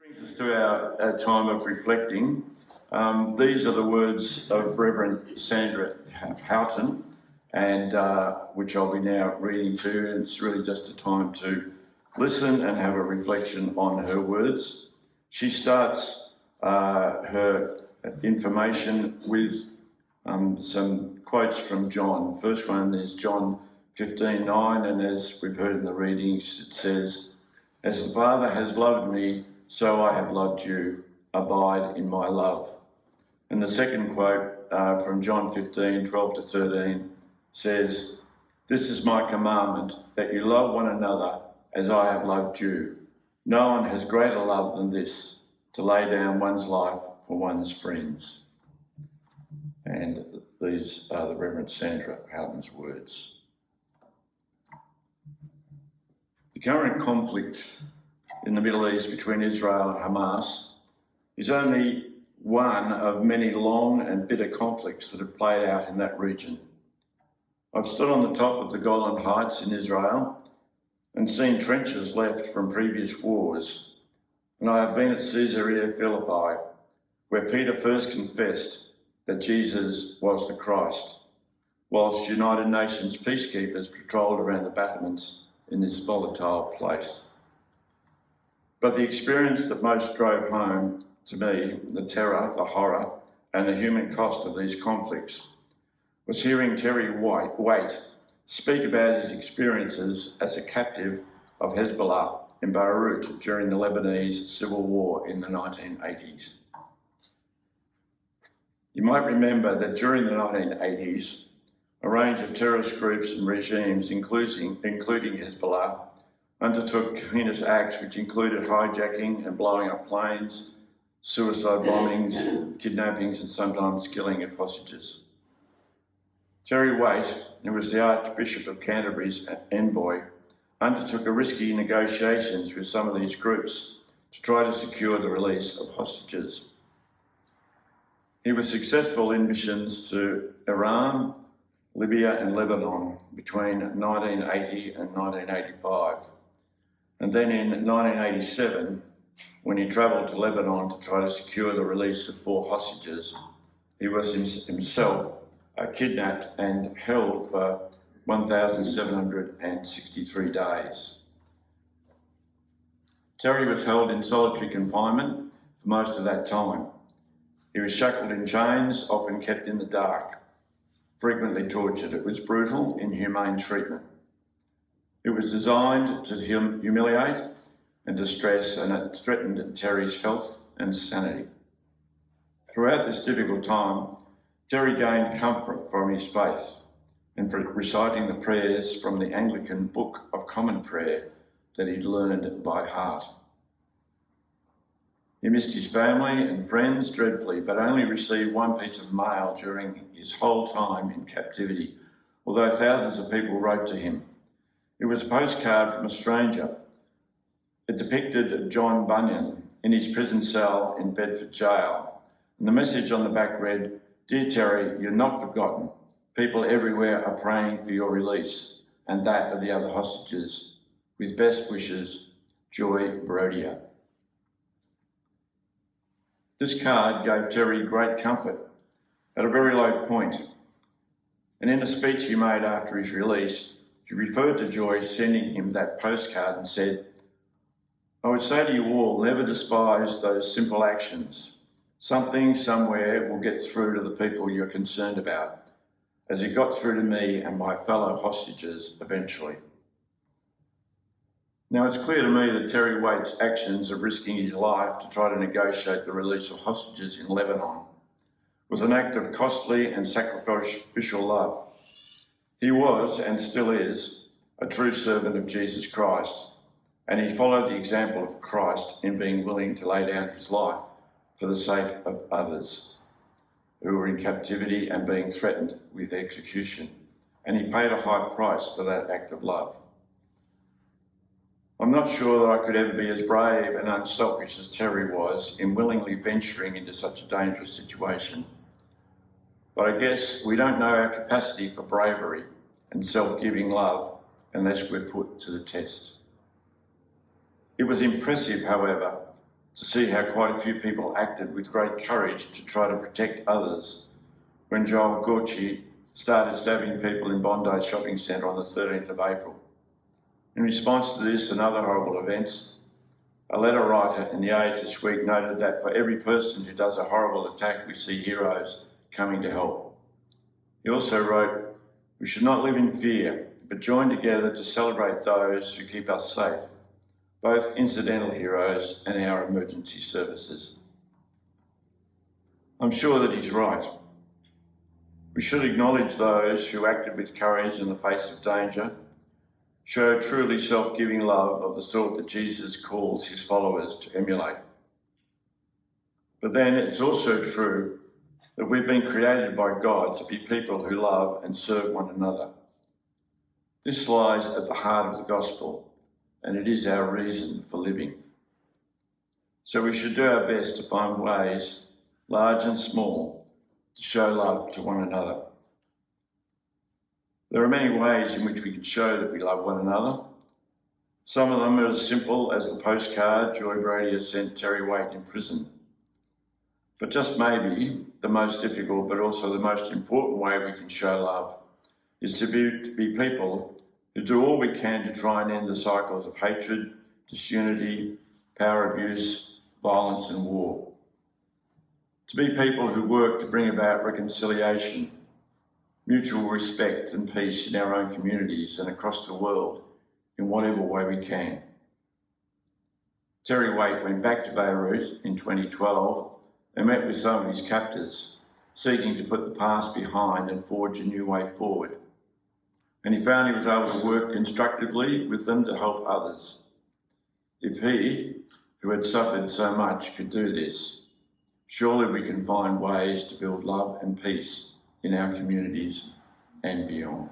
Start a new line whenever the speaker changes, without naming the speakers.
Brings us to our time of reflecting. These are the words of Reverend Sandra Houghton, and which I'll be now reading to you. And it's really just a time to listen and have a reflection on her words. She starts her information with some quotes from John. The first one is John 15:9, and as we've heard in the readings, it says, "As the Father has loved me, so I have loved you. Abide in my love." And the second quote from John 15:12 to 13 says, "This is my commandment, that you love one another as I have loved you. No one has greater love than this, to lay down one's life for one's friends." And these are the Reverend Sandra Houghton's words. The current conflict in the Middle East between Israel and Hamas is only one of many long and bitter conflicts that have played out in that region. I've stood on the top of the Golan Heights in Israel and seen trenches left from previous wars, and I have been at Caesarea Philippi, where Peter first confessed that Jesus was the Christ, whilst United Nations peacekeepers patrolled around the battlements in this volatile place. But the experience that most drove home to me, the terror, the horror, and the human cost of these conflicts, was hearing Terry Waite speak about his experiences as a captive of Hezbollah in Beirut during the Lebanese civil war in the 1980s. You might remember that during the 1980s, a range of terrorist groups and regimes, including Hezbollah, undertook heinous acts which included hijacking and blowing up planes, suicide bombings, kidnappings, and sometimes killing of hostages. Terry Waite, who was the Archbishop of Canterbury's envoy, undertook risky negotiations with some of these groups to try to secure the release of hostages. He was successful in missions to Iran, Libya, and Lebanon between 1980 and 1985. And then in 1987, when he travelled to Lebanon to try to secure the release of 4 hostages, he was himself kidnapped and held for 1,763 days. Terry was held in solitary confinement for most of that time. He was shackled in chains, often kept in the dark, frequently tortured. It was brutal, inhumane treatment. It was designed to humiliate and distress, and it threatened Terry's health and sanity. Throughout this difficult time, Terry gained comfort from his faith and reciting the prayers from the Anglican Book of Common Prayer that he'd learned by heart. He missed his family and friends dreadfully, but only received one piece of mail during his whole time in captivity, although thousands of people wrote to him. It was a postcard from a stranger. It depicted John Bunyan in his prison cell in Bedford Jail, and the message on the back read, "Dear Terry, you're not forgotten. People everywhere are praying for your release and that of the other hostages. With best wishes, Joy Brodia." This card gave Terry great comfort at a very low point, and in a speech he made after his release, he referred to Joy sending him that postcard and said, "I would say to you all, never despise those simple actions. Something, somewhere will get through to the people you're concerned about, as it got through to me and my fellow hostages eventually." Now, it's clear to me that Terry Waite's actions of risking his life to try to negotiate the release of hostages in Lebanon was an act of costly and sacrificial love. He was, and still is, a true servant of Jesus Christ, and he followed the example of Christ in being willing to lay down his life for the sake of others who were in captivity and being threatened with execution, and he paid a high price for that act of love. I'm not sure that I could ever be as brave and unselfish as Terry was in willingly venturing into such a dangerous situation. But I guess we don't know our capacity for bravery and self-giving love unless we're put to the test. It was impressive, however, to see how quite a few people acted with great courage to try to protect others when Joel Gorchie started stabbing people in Bondi Shopping Centre on the 13th of April. In response to this and other horrible events, a letter writer in The Age this week noted that for every person who does a horrible attack, we see heroes coming to help. He also wrote, "We should not live in fear, but join together to celebrate those who keep us safe, both incidental heroes and our emergency services." I'm sure that he's right. We should acknowledge those who acted with courage in the face of danger, show truly self-giving love of the sort that Jesus calls his followers to emulate. But then it's also true that we've been created by God to be people who love and serve one another. This lies at the heart of the gospel, and it is our reason for living. So we should do our best to find ways, large and small, to show love to one another. There are many ways in which we can show that we love one another. Some of them are as simple as the postcard Joy Brady has sent Terry Waite in prison. But just maybe the most difficult, but also the most important way we can show love is to be people who do all we can to try and end the cycles of hatred, disunity, power abuse, violence and war. To be people who work to bring about reconciliation, mutual respect and peace in our own communities and across the world in whatever way we can. Terry Waite went back to Beirut in 2012 and met with some of his captors, seeking to put the past behind and forge a new way forward. And he found he was able to work constructively with them to help others. If he, who had suffered so much, could do this, surely we can find ways to build love and peace in our communities and beyond.